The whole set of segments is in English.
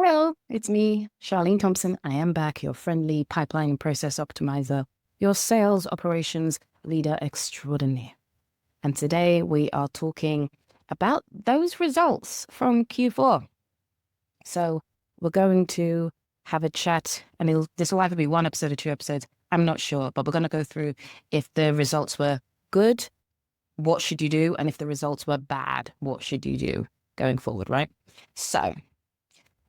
Hello, it's me, Charlene Thompson. I am back, your friendly pipeline and process optimizer, your sales operations leader extraordinaire. And today we are talking about those results from Q4. So we're going to have a chat, and this will either be one episode or two episodes. I'm not sure, but we're going to go through if the results were good, what should you do? And if the results were bad, what should you do going forward, right? So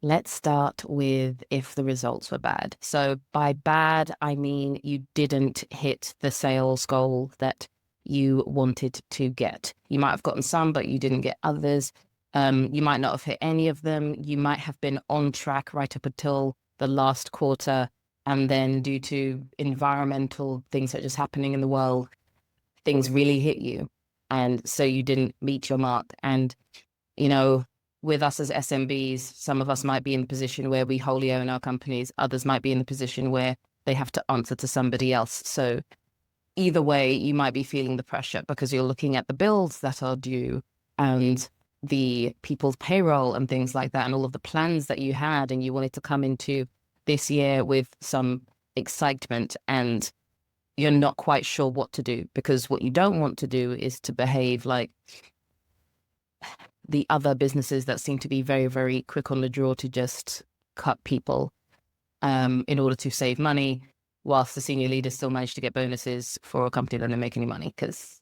let's start with if the results were bad. So by bad, I mean you didn't hit the sales goal that you wanted to get. You might have gotten some, but you didn't get others. You might not have hit any of them. You might have been on track right up until the last quarter. And then due to environmental things that are just happening in the world, things really hit you. And so you didn't meet your mark. And, you know, with us as SMBs, some of us might be in the position where we wholly own our companies. Others might be in the position where they have to answer to somebody else. So either way, you might be feeling the pressure because you're looking at the bills that are due and the people's payroll and things like that, and all of the plans that you had, and you wanted to come into this year with some excitement, and you're not quite sure what to do, because what you don't want to do is to behave like the other businesses that seem to be very, very quick on the draw to just cut people in order to save money, whilst the senior leaders still manage to get bonuses for a company that don't make any money, because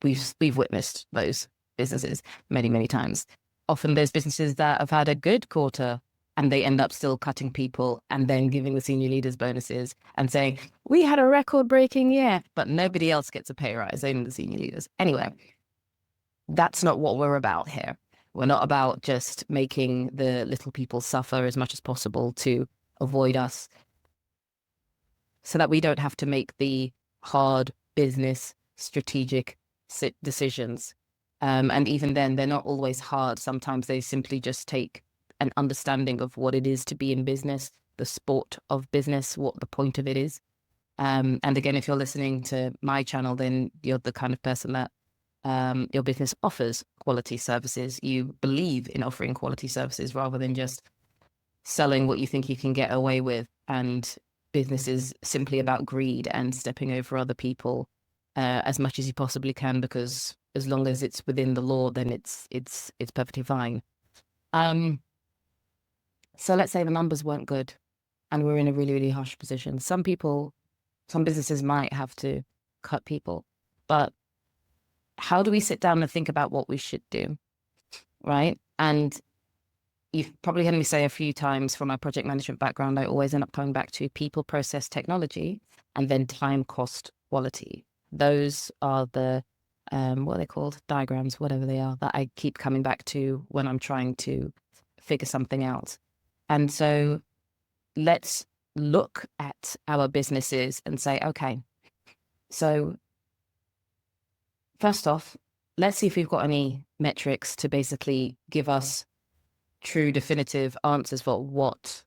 we've witnessed those businesses many, many times. Often there's businesses that have had a good quarter and they end up still cutting people and then giving the senior leaders bonuses and saying, we had a record-breaking year, but nobody else gets a pay rise, only the senior leaders. Anyway, that's not what we're about here. We're not about just making the little people suffer as much as possible to avoid us, so that we don't have to make the hard business strategic decisions. And even then, they're not always hard. Sometimes they simply just take an understanding of what it is to be in business, the sport of business, what the point of it is. And again, if you're listening to my channel, then you're the kind of person that your business offers quality services. You believe in offering quality services rather than just selling what you think you can get away with. And business is simply about greed and stepping over other people as much as you possibly can, because as long as it's within the law, then it's perfectly fine. So let's say the numbers weren't good and we're in a really, really harsh position. Some businesses might have to cut people, but how do we sit down and think about what we should do, right? And you've probably heard me say a few times, from my project management background, I always end up coming back to people, process, technology, and then time, cost, quality. Those are the, what are they called? Diagrams, whatever they are, that I keep coming back to when I'm trying to figure something out. And so let's look at our businesses and say, okay, so first off, let's see if we've got any metrics to basically give us true, definitive answers for what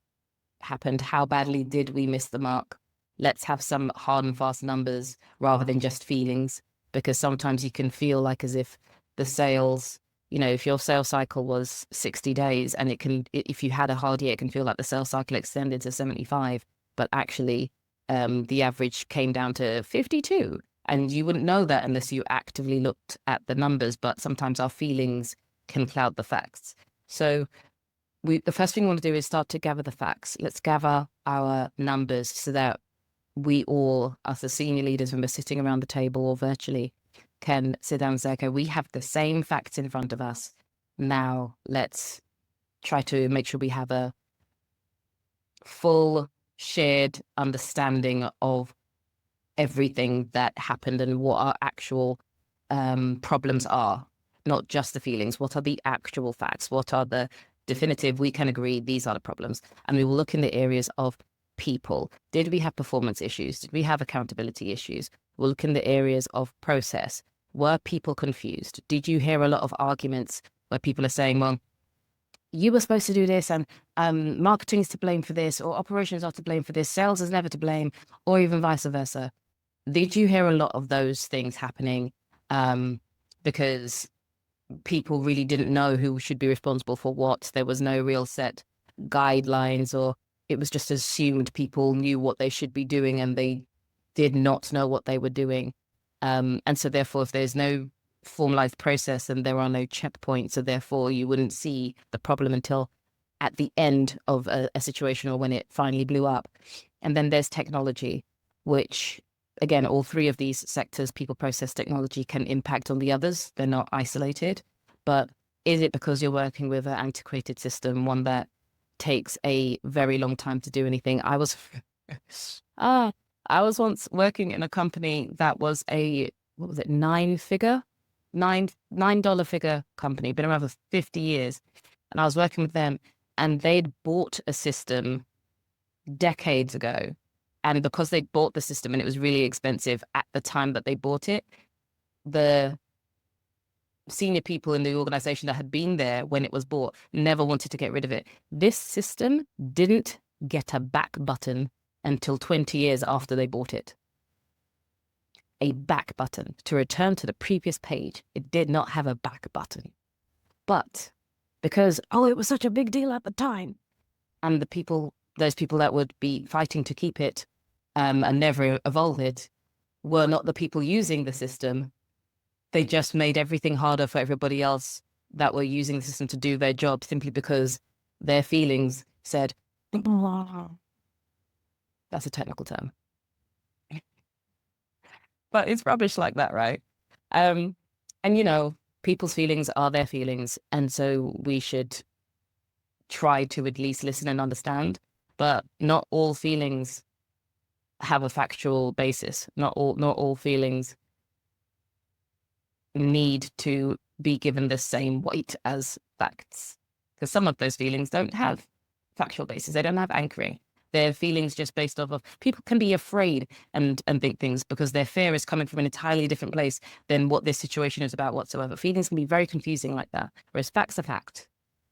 happened. How badly did we miss the mark? Let's have some hard and fast numbers rather than just feelings, because sometimes you can feel like as if the sales, if your sales cycle was 60 days and if you had a hard year, it can feel like the sales cycle extended to 75, but actually the average came down to 52. And you wouldn't know that unless you actively looked at the numbers, but sometimes our feelings can cloud the facts. So the first thing we want to do is start to gather the facts. Let's gather our numbers so that we all, as the senior leaders, when we're sitting around the table or virtually, can sit down and say, okay, we have the same facts in front of us. Now let's try to make sure we have a full shared understanding of everything that happened and what our actual problems are, not just the feelings. What are the actual facts? What are the definitive, we can agree these are the problems? And we will look in the areas of people. Did we have performance issues? Did we have accountability issues? We'll look in the areas of process. Were people confused? Did you hear a lot of arguments where people are saying, well, you were supposed to do this, and marketing is to blame for this, or operations are to blame for this, sales is never to blame, or even vice versa? Did you hear a lot of those things happening because people really didn't know who should be responsible for what? There was no real set guidelines, or it was just assumed people knew what they should be doing and they did not know what they were doing. And so therefore, if there's no formalized process and there are no checkpoints, so therefore you wouldn't see the problem until at the end of a situation or when it finally blew up. And then there's technology, which again, all three of these sectors, people, process, technology, can impact on the others. They're not isolated. But is it because you're working with an antiquated system, one that takes a very long time to do anything? I was once working in a company that was what was it, $9 figure company, been around for 50 years. And I was working with them, and they'd bought a system decades ago. And because they bought the system and it was really expensive at the time that they bought it, the senior people in the organization that had been there when it was bought never wanted to get rid of it. This system didn't get a back button until 20 years after they bought it. A back button to return to the previous page. It did not have a back button. But because, it was such a big deal at the time, and those people that would be fighting to keep it and never evolve it were not the people using the system. They just made everything harder for everybody else that were using the system to do their job, simply because their feelings said, that's a technical term. But it's rubbish like that, right? And people's feelings are their feelings. And so we should try to at least listen and understand. But not all feelings have a factual basis. Not all feelings need to be given the same weight as facts, because some of those feelings don't have factual basis. They don't have anchoring. They're feelings just based off of, people can be afraid and think things because their fear is coming from an entirely different place than what this situation is about whatsoever. Feelings can be very confusing like that, whereas facts are fact.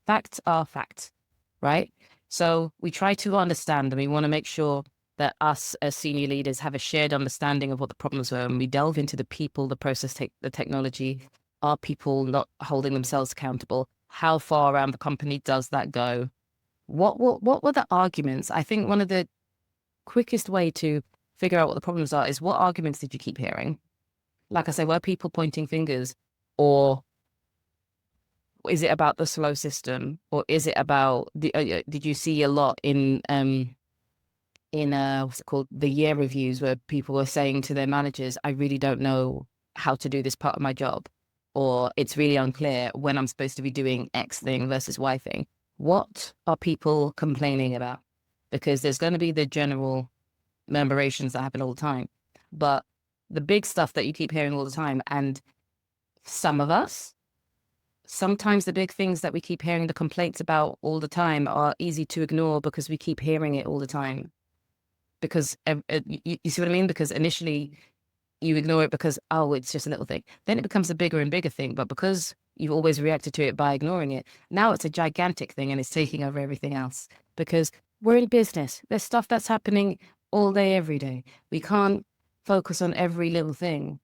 Facts are facts, right? So we try to understand, and we want to make sure that us as senior leaders have a shared understanding of what the problems were, and we delve into the people, the process, the technology. Are people not holding themselves accountable? How far around the company does that go? What were the arguments? I think one of the quickest way to figure out what the problems are is, what arguments did you keep hearing? Like I say, were people pointing fingers, or is it about the slow system, or is it about did you see a lot in what's it called, the year reviews, where people were saying to their managers, I really don't know how to do this part of my job, or it's really unclear when I'm supposed to be doing X thing versus Y thing? What are people complaining about? Because there's going to be the general murmurations that happen all the time, but the big stuff that you keep hearing all the time, and some of us, sometimes the big things that we keep hearing the complaints about all the time are easy to ignore because we keep hearing it all the time. Because you see what I mean? Because initially you ignore it because, it's just a little thing. Then it becomes a bigger and bigger thing. But because you've always reacted to it by ignoring it, now it's a gigantic thing and it's taking over everything else. Because we're in business. There's stuff that's happening all day, every day. We can't focus on every little thing.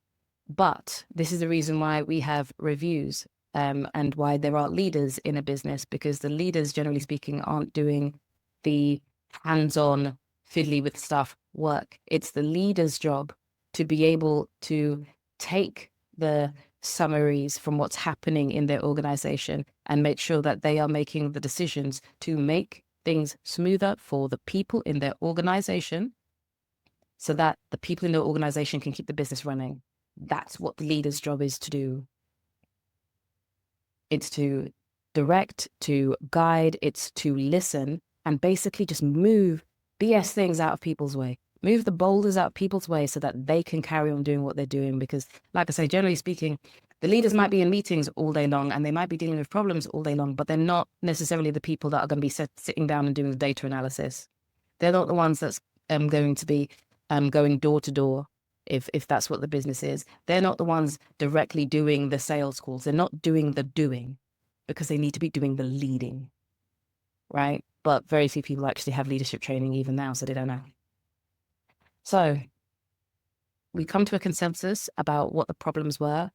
But this is the reason why we have reviews and why there are leaders in a business, because the leaders, generally speaking, aren't doing the hands-on fiddly with stuff work. It's the leader's job to be able to take the summaries from what's happening in their organization and make sure that they are making the decisions to make things smoother for the people in their organization, so that the people in their organization can keep the business running. That's what the leader's job is to do. It's to direct, to guide, it's to listen, and basically just move BS things out of people's way. Move the boulders out of people's way so that they can carry on doing what they're doing. Because, like I say, generally speaking, the leaders might be in meetings all day long and they might be dealing with problems all day long, but they're not necessarily the people that are going to be sitting down and doing the data analysis. They're not the ones that's going to be going door to door, if that's what the business is. They're not the ones directly doing the sales calls. They're not doing the doing, because they need to be doing the leading, right? But very few people actually have leadership training even now, so they don't know. So we come to a consensus about what the problems were.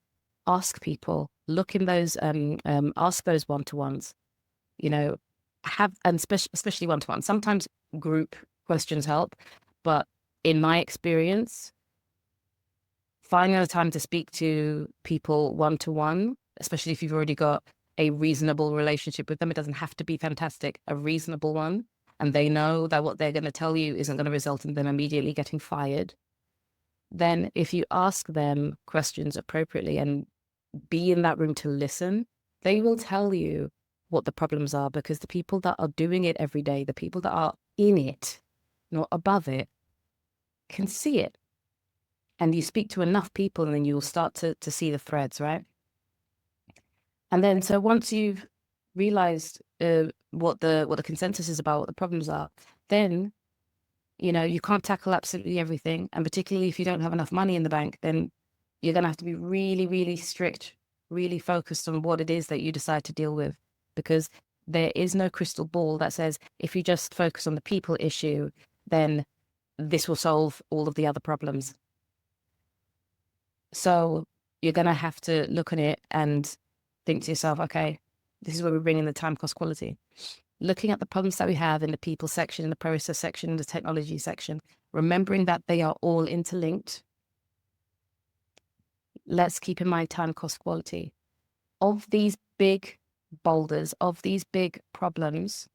Ask people, look in those, ask those one-to-ones, have, and especially one-to-one. Sometimes group questions help, but in my experience, finding the time to speak to people one-to-one, especially if you've already got a reasonable relationship with them, it doesn't have to be fantastic, a reasonable one, and they know that what they're going to tell you isn't going to result in them immediately getting fired, then if you ask them questions appropriately and be in that room to listen, they will tell you what the problems are, because the people that are doing it every day, the people that are in it, not above it, can see it. And you speak to enough people and then you'll start to see the threads, right? And then, so once you've realized what the consensus is about, what the problems are, then, you can't tackle absolutely everything. And particularly if you don't have enough money in the bank, then you're going to have to be really, really strict, really focused on what it is that you decide to deal with, because there is no crystal ball that says if you just focus on the people issue, then this will solve all of the other problems. So you're going to have to look at it and think to yourself, okay, this is where we bring in the time cost quality. Looking at the problems that we have in the people section, in the process section, in the technology section, remembering that they are all interlinked. Let's keep in mind time cost quality. Of these big boulders, of these big problems,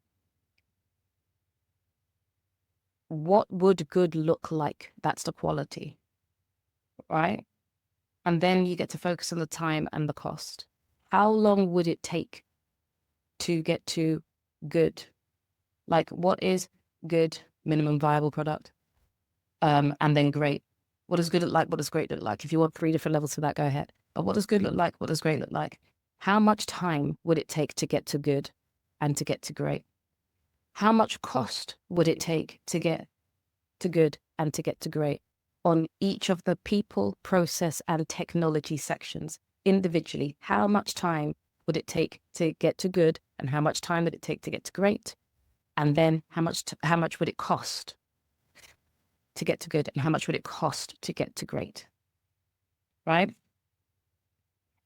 what would good look like? That's the quality, right? And then you get to focus on the time and the cost. How long would it take to get to good? Like, what is good minimum viable product? And then great. What does good look like? What does great look like? If you want 3 different levels for that, go ahead. But what does good look like? What does great look like? How much time would it take to get to good and to get to great? How much cost would it take to get to good and to get to great on each of the people, process, and technology sections individually? How much time would it take to get to good, and how much time would it take to get to great? And then how much would it cost to get to good, and how much would it cost to get to great, right?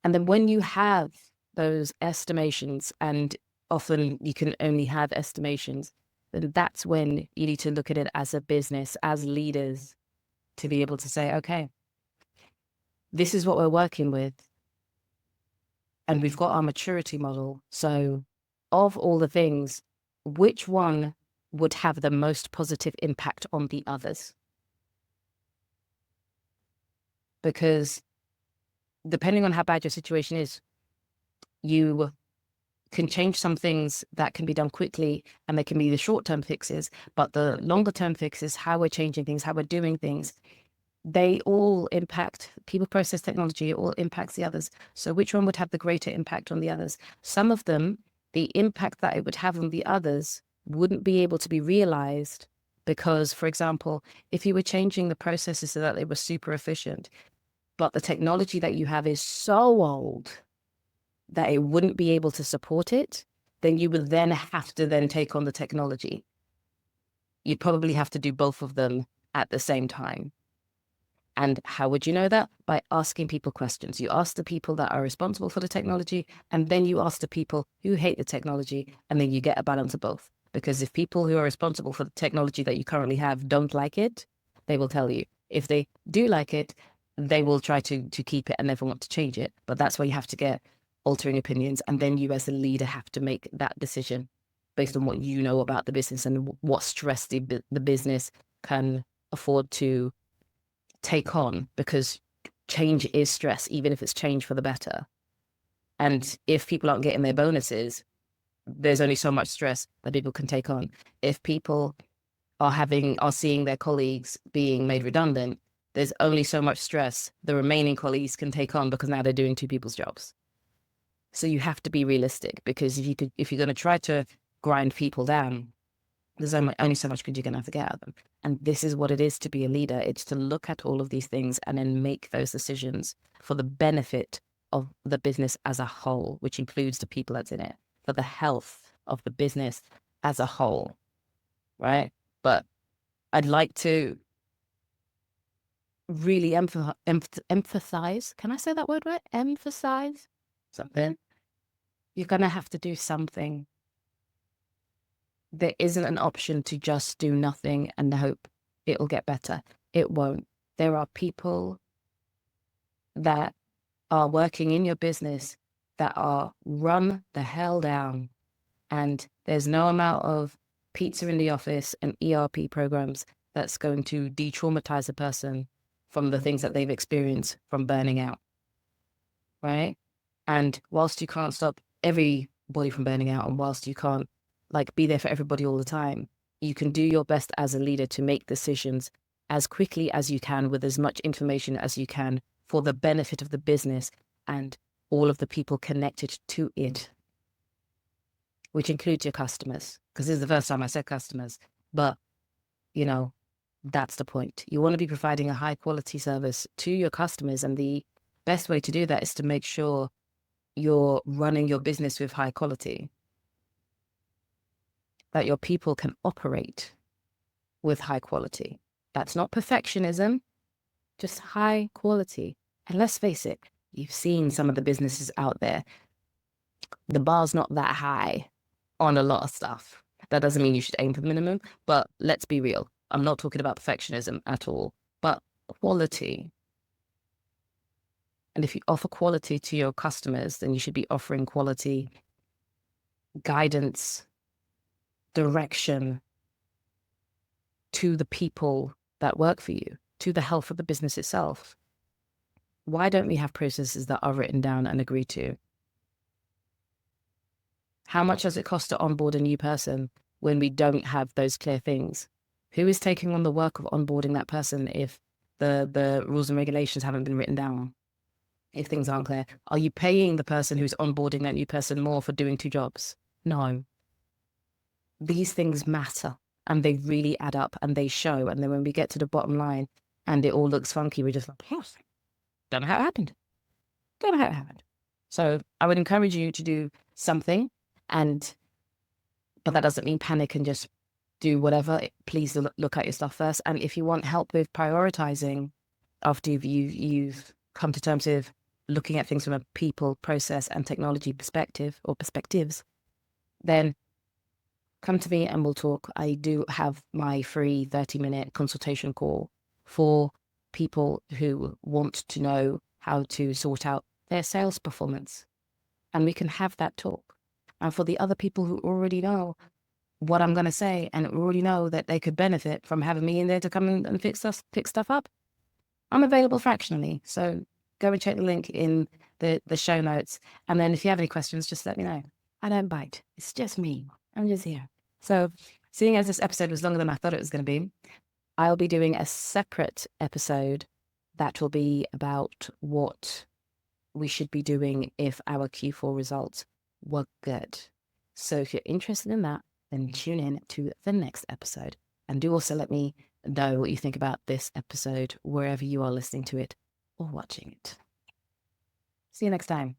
And then when you have those estimations, and often you can only have estimations, then that's when you need to look at it as a business, as leaders, to be able to say, okay, this is what we're working with, and we've got our maturity model. So of all the things, which one would have the most positive impact on the others? Because depending on how bad your situation is, you can change some things that can be done quickly, and they can be the short-term fixes, but the longer-term fixes, how we're changing things, how we're doing things, they all impact people, process, technology. It all impacts the others. So which one would have the greater impact on the others? Some of them, the impact that it would have on the others wouldn't be able to be realized because, for example, if you were changing the processes so that they were super efficient, but the technology that you have is so old that it wouldn't be able to support it, then you would then have to then take on the technology. You'd probably have to do both of them at the same time. And how would you know that? By asking people questions. You ask the people that are responsible for the technology, and then you ask the people who hate the technology, and then you get a balance of both. Because if people who are responsible for the technology that you currently have don't like it, they will tell you. If they do like it, they will try to keep it and never want to change it. But that's where you have to get altering opinions. And then you as a leader have to make that decision based on what you know about the business and what stress the business can afford to take on, because change is stress, even if it's change for the better. And if people aren't getting their bonuses, there's only so much stress that people can take on. If people are seeing their colleagues being made redundant, there's only so much stress the remaining colleagues can take on, because now they're doing 2 people's jobs. So you have to be realistic, because if you're going to try to grind people down, there's only so much good you're going to have to get out of them. And this is what it is to be a leader. It's to look at all of these things and then make those decisions for the benefit of the business as a whole, which includes the people that's in it, for the health of the business as a whole, right? But I'd like to really emphasize. Can I say that word right? Emphasize something. You're going to have to do something. There isn't an option to just do nothing and hope it'll get better. It won't. There are people that are working in your business that are run the hell down. And there's no amount of pizza in the office and ERP programs that's going to de-traumatize a person from the things that they've experienced from burning out, right? And whilst you can't stop everybody from burning out, and whilst you can't like be there for everybody all the time, you can do your best as a leader to make decisions as quickly as you can with as much information as you can for the benefit of the business and all of the people connected to it, which includes your customers. Because this is the first time I said customers, but you know, that's the point. You want to be providing a high quality service to your customers. And the best way to do that is to make sure you're running your business with high quality, that your people can operate with high quality. That's not perfectionism, just high quality. And let's face it, you've seen some of the businesses out there. The bar's not that high on a lot of stuff. That doesn't mean you should aim for the minimum, but let's be real. I'm not talking about perfectionism at all, but quality. And if you offer quality to your customers, then you should be offering quality guidance, direction to the people that work for you, to the health of the business itself. Why don't we have processes that are written down and agreed to? How much does it cost to onboard a new person when we don't have those clear things? Who is taking on the work of onboarding that person if the rules and regulations haven't been written down? If things aren't clear, are you paying the person who's onboarding that new person more for doing two jobs? No. These things matter and they really add up and they show. And then when we get to the bottom line and it all looks funky, we're just like, yes, don't know how it happened. Don't know how it happened. So I would encourage you to do something, but that doesn't mean panic and just do whatever. Please look at your stuff first. And if you want help with prioritizing after you've come to terms with looking at things from a people, process, and technology perspective or perspectives, then come to me and we'll talk. I do have my free 30-minute consultation call for people who want to know how to sort out their sales performance. And we can have that talk. And for the other people who already know what I'm going to say and already know that they could benefit from having me in there to come and fix stuff up, I'm available fractionally. So go and check the link in the show notes. And then if you have any questions, just let me know. I don't bite. It's just me. I'm just here. So seeing as this episode was longer than I thought it was going to be, I'll be doing a separate episode that will be about what we should be doing if our Q4 results were good. So if you're interested in that, then tune in to the next episode. And do also let me know what you think about this episode, wherever you are listening to it or watching it. See you next time.